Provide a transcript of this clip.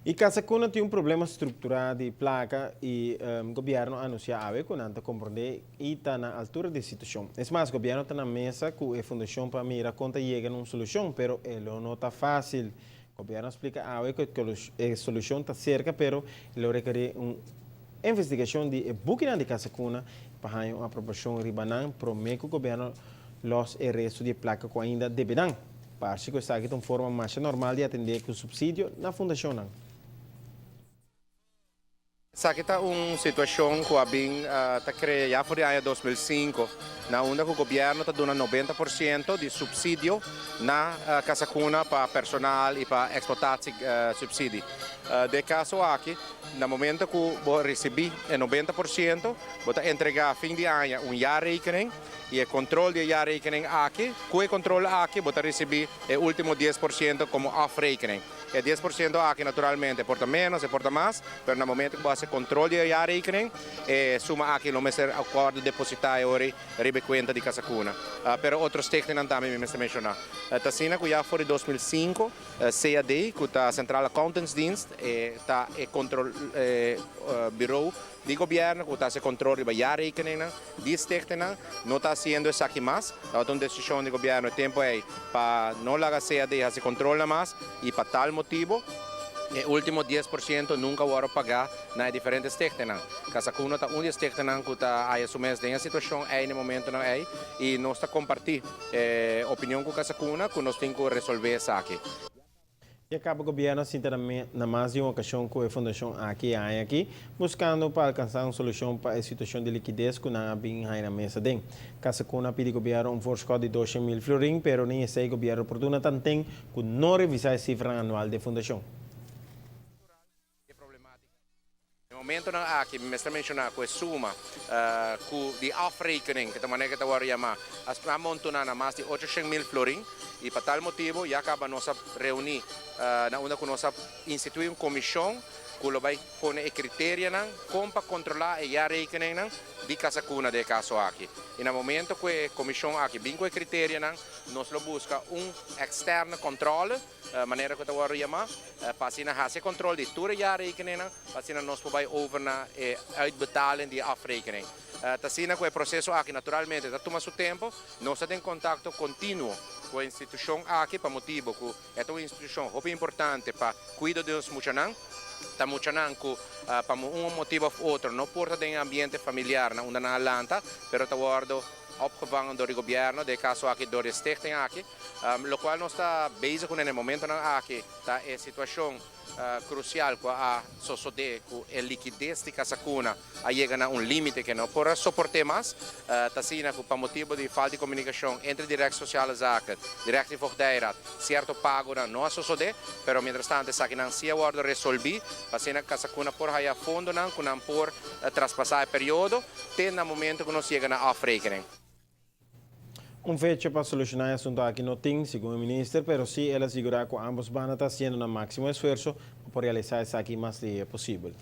E Casa Cuna tem um problema estrutural de placa e o governo anuncia a que não compreender e está na altura da situação. É mais, o governo está na mesa com a fundação para mirar conta chega numa solução, mas ele não está fácil. O governo explica a que a solução está cerca, mas ele requer uma investigação de booking de Casa Cuna para uma aprovação ribanan promete que o governo los o resto de placa que ainda deverão. Parece que está aqui de uma forma mais normal de atender com o subsídio na fundação. Essa aqui está uma situação que a BIM está criada já foi no ano 2005, na onde o governo está dando 90% de subsídio na Casa Cuna para personal e para explotação subsídio. De caso aqui, no momento que eu recebi 90%, vou entregar a fim de ano um jaarrekening e o controle de jaarrekening aqui, com o controle aqui, vou receber o último 10% como afrekening. E 10% aqui naturalmente porta menos e porta mais, mas no momento que você controle de jaarrekening, suma aqui no mês acordo depositar ori ribe conta de Casa Cuna. Pero outros técnicos também me mencionar. Tassina que já foi 2005, CAD, que está Central Accountantsdienst, está o controle bureau de governo, que está se controle de jaarrekening, diz técnica, não está sendo isso aqui mais, então uma decisão de governo, o tempo é para não largar CAD a se controla mais e para tal motivo, o último 10% nunca vão pagar nas diferentes técnicas. Casa Cuna está das técnicas que está assumindo essa situação aí no momento não é e nós está compartilhando a opinião com Casa Cuna que nós temos que resolver isso aqui. E acaba o governo na mais de uma ocasião com a fundação aqui, buscando para alcançar uma solução para a situação de liquidez que não bem na mesa dentro. Casa Cuna pede ao governo um forçado de 200.000 florins, mas nem sei que o governo oportuno também que não revisar a cifra anual da fundação. No momento aqui, me está mencionando que a suma de afrekening, que também que está chamar, as amontona na mais de 800.000 florins, e para tal motivo, já acaba nós reunir, na onde nós instituir uma comissão que vai pôr critérios para controlar a jaarrekening de Casa Cuna de caso aqui. E no momento que a comissão aqui vem com critérios, nós busca externo controle, maneira que eu vou chamar, para fazer controle de toda a jaarrekening, para nós podemos over na uitbetaling de afrekening. Tassina que o processo aqui naturalmente está tomando seu tempo, nós temos contato contínuo com a instituição aqui para motivo que é uma instituição muito importante para cuidar dos muchanan. Estamos que para um motivo ou outro não porta de ambiente familiar onde na Atlanta, pero está guardo opgevangen door het governo, de caso aqui door de stichting aqui, lo qual nós está bezig com no momento aqui, tá é situação crucial com a sociedade, com a liquidez de Casa Cuna, a chega a limite que não pode suportar mais, tá sina que para motivo de falta de comunicação entre direito social e zaken, direito de vochtijraad, certo pago na nossa sociedade, pero mientras tanto essa que não se aguarda resolver, para sina Casa Cuna por aí a fundo não, que não por traspassar o período, tem no momento que nós chega na afrekening. Fecha para solucionar o assunto aqui não tem, segundo o ministro, mas sim ela assegurar que ambos van a estar fazendo o máximo esforço para realizar isso aqui mais possível.